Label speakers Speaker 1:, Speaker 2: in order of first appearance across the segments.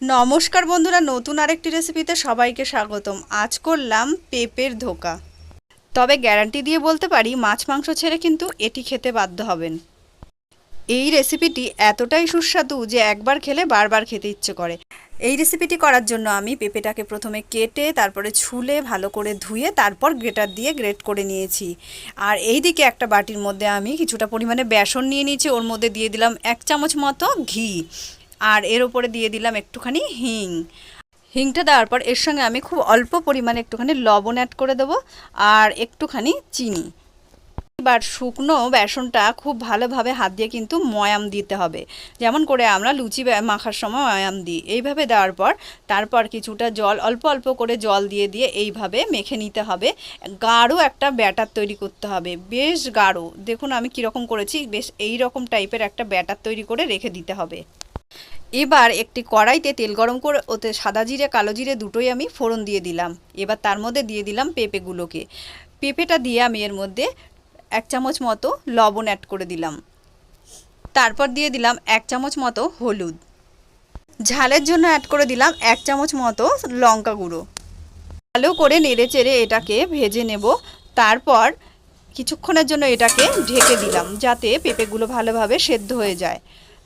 Speaker 1: নমস্কার বন্ধুরা, নতুন আরেকটি রেসিপিতে সবাইকে স্বাগতম। আজ করলাম পেঁপের ধোকা। তবে গ্যারান্টি দিয়ে বলতে পারি মাছ মাংস ছেড়ে কিন্তু এটি খেতে বাধ্য হবেন। এই রেসিপিটি এতটাই সুস্বাদু যে একবার খেলে বারবার খেতে ইচ্ছে করে। এই রেসিপিটি করার জন্য আমি পেঁপেটাকে প্রথমে কেটে তারপরে ছুলে ভালো করে ধুয়ে তারপর গ্রেটার দিয়ে গ্রেট করে নিয়েছি। আর এই দিকে একটা বাটির মধ্যে আমি কিছুটা পরিমাণে বেসন নিয়ে নিয়েছি। ওর মধ্যে দিয়ে দিলাম 1 চামচ মতো ঘি, আর এর উপরে দিয়ে দিলাম একটুখানি হিংটা দেওয়ার পর এর সঙ্গে আমি খুব অল্প পরিমাণে একটুখানি লবণ অ্যাড করে দেবো আর একটুখানি চিনি। এবার শুকনো বেসনটা খুব ভালোভাবে হাত দিয়ে কিন্তু ময়াম দিতে হবে, যেমন করে আমরা লুচি মাখার সময় ময়াম দিই। এইভাবে দেওয়ার পর তারপর কিছুটা জল, অল্প অল্প করে জল দিয়ে দিয়ে এইভাবে মেখে নিতে হবে। গাঢ় একটা ব্যাটার তৈরি করতে হবে, বেশ গাঢ়। দেখুন আমি কীরকম করেছি, বেশ এই রকম টাইপের একটা ব্যাটার তৈরি করে রেখে দিতে হবে। এবার একটি কড়াইতে তেল গরম করে ওতে সাদা জিরে কালো জিরে দুটোই আমি ফোড়ন দিয়ে দিলাম। এবার তার মধ্যে দিয়ে দিলাম পেঁপেগুলোকে। পেঁপেটা দিয়ে আমি এর মধ্যে 1 চামচ মতো লবণ অ্যাড করে দিলাম। তারপর দিয়ে দিলাম 1 চামচ মতো হলুদ। ঝালের জন্য অ্যাড করে দিলাম 1 চামচ মতো লঙ্কা গুঁড়ো। ভালো করে নেড়ে চেড়ে এটাকে ভেজে নেব। তারপর কিছুক্ষণের জন্য এটাকে ঢেকে দিলাম যাতে পেঁপেগুলো ভালোভাবে সেদ্ধ হয়ে যায়।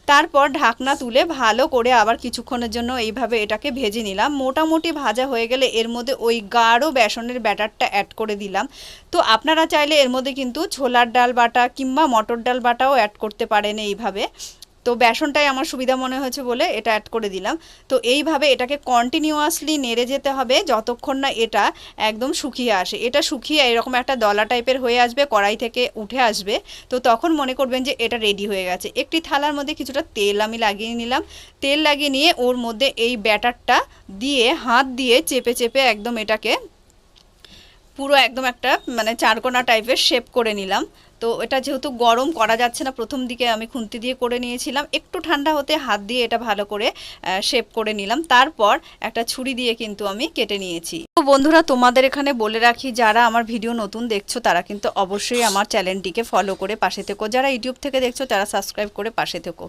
Speaker 1: তারপর ঢাকনা তুলে ভালো করে আবার কিছুক্ষণের জন্য এইভাবে এটাকে ভেজে নিলাম। মোটামুটি ভাজা হয়ে গেলে এর মধ্যে ওই গাঢ় বেসনের ব্যাটারটা অ্যাড করে দিলাম। তো আপনারা চাইলে এর মধ্যে কিন্তু ছোলার ডাল বাটা কিংবা মটর ডাল বাটাও অ্যাড করতে পারেন এইভাবে। তো বেসনটাই আমার সুবিধা মনে হয়েছে বলে এটা অ্যাড করে দিলাম। তো এইভাবে এটাকে কন্টিনিউয়াসলি নেড়ে যেতে হবে যতক্ষণ না এটা একদম শুকিয়ে আসে। এটা শুকিয়ে এরকম একটা দলা টাইপের হয়ে আসবে, কড়াই থেকে উঠে আসবে। তো তখন মনে করবেন যে এটা রেডি হয়ে গেছে। একটি থালার মধ্যে কিছুটা তেল আমি লাগিয়ে নিলাম। তেল লাগিয়ে নিয়ে ওর মধ্যে এই ব্যাটারটা দিয়ে হাত দিয়ে চেপে চেপে একদম এটাকে পুরো একদম একটা চারকোনা টাইপের শেপ করে নিলাম। তো এটা যেহেতু গরম করা যাচ্ছে না, প্রথম দিকে আমি খুন্তি দিয়ে করে নিয়েছিলাম। একটু ঠান্ডা হতে হাত দিয়ে এটা ভালো করে শেপ করে নিলাম। তারপর একটা ছুরি দিয়ে কিন্তু আমি কেটে নিয়েছি। তো বন্ধুরা, তোমাদের এখানে বলে রাখি, যারা আমার ভিডিও নতুন দেখছো তারা কিন্তু অবশ্যই আমার চ্যানেলটিকে ফলো করে পাশে থেকো। যারা ইউটিউব থেকে দেখছো তারা সাবস্ক্রাইব করে পাশে থেকো।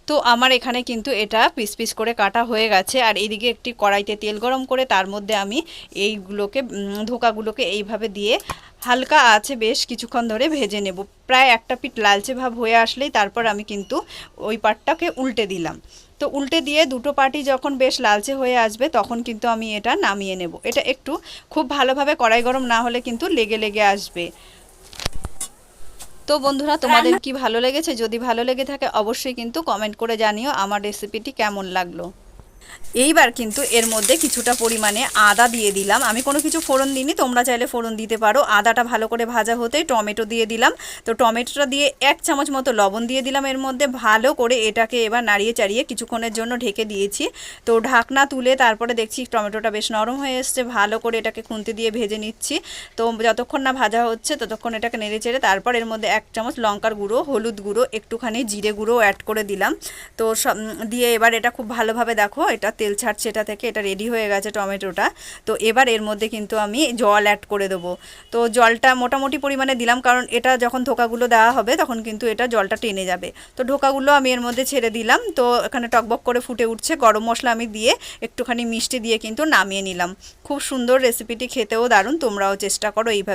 Speaker 1: তো আমার এখানে কিন্তু এটা পিস পিস করে কাটা হয়ে গেছে। আর এইদিকে একটি কড়াইতে তেল গরম করে তার মধ্যে আমি এইগুলোকে ধোকাগুলোকে এইভাবে দিয়ে হালকা আছে বেশ কিছুক্ষণ ধরে ভেজে নেব। প্রায় একটা পিঠ লালচে ভাব হয়ে আসলেই তারপর আমি কিন্তু ওই পাটটাকে উল্টে দিলাম। তো উল্টে দিয়ে দুটো পাটি যখন বেশ লালচে হয়ে আসবে তখন কিন্তু আমি এটা নামিয়ে নেব। এটা একটু খুব ভালোভাবে কড়াই গরম না হলে কিন্তু লেগে লেগে আসবে। তো বন্ধুরা, তোমাদের কি ভালো লেগেছে? যদি ভালো লেগে থাকে অবশ্যই কিন্তু কমেন্ট করে জানিও আমার রেসিপিটি কেমন লাগলো। এইবার কিন্তু এর মধ্যে কিছুটা পরিমাণে আদা দিয়ে দিলাম। আমি কোনো কিছু ফোড়ন দিইনি, তোমরা চাইলে ফোড়ন দিতে পারো। আদাটা ভালো করে ভাজা হতেই টমেটো দিয়ে দিলাম। তো টমেটোটা দিয়ে 1 চামচ মতো লবণ দিয়ে দিলাম এর মধ্যে। ভালো করে এটাকে এবার নাড়িয়ে চাড়িয়ে কিছুক্ষণের জন্য ঢেকে দিয়েছি। তো ঢাকনা তুলে তারপরে দেখছি টমেটোটা বেশ নরম হয়ে এসছে। ভালো করে এটাকে খুন্তি দিয়ে ভেজে নিচ্ছি। তো যতক্ষণ না ভাজা হচ্ছে ততক্ষণ এটাকে নেড়ে চেড়ে তারপর এর মধ্যে 1 চামচ লঙ্কার গুঁড়ো, হলুদ গুঁড়ো, একটুখানি জিরে গুঁড়ো অ্যাড করে দিলাম। তো সব দিয়ে এবার এটা খুব ভালোভাবে দেখো এটা তেল ছাড়ছে এটা থেকে, এটা রেডি হয়ে গেছে টমেটোটা। তো এবার এর মধ্যে কিন্তু আমি জল অ্যাড করে দেবো। তো জলটা মোটামুটি পরিমাণে দিলাম, কারণ এটা যখন ধোকাগুলো দেওয়া হবে তখন কিন্তু এটা জলটা টেনে যাবে। তো ঢোকাগুলো আমি এর মধ্যে ছেড়ে দিলাম। তো এখানে টকবক করে ফুটে উঠছে। গরম মশলা আমি দিয়ে একটুখানি মিষ্টি দিয়ে কিন্তু নামিয়ে নিলাম। খুব সুন্দর রেসিপিটি, খেতেও দারুণ। তোমরাও চেষ্টা করো এইভাবে।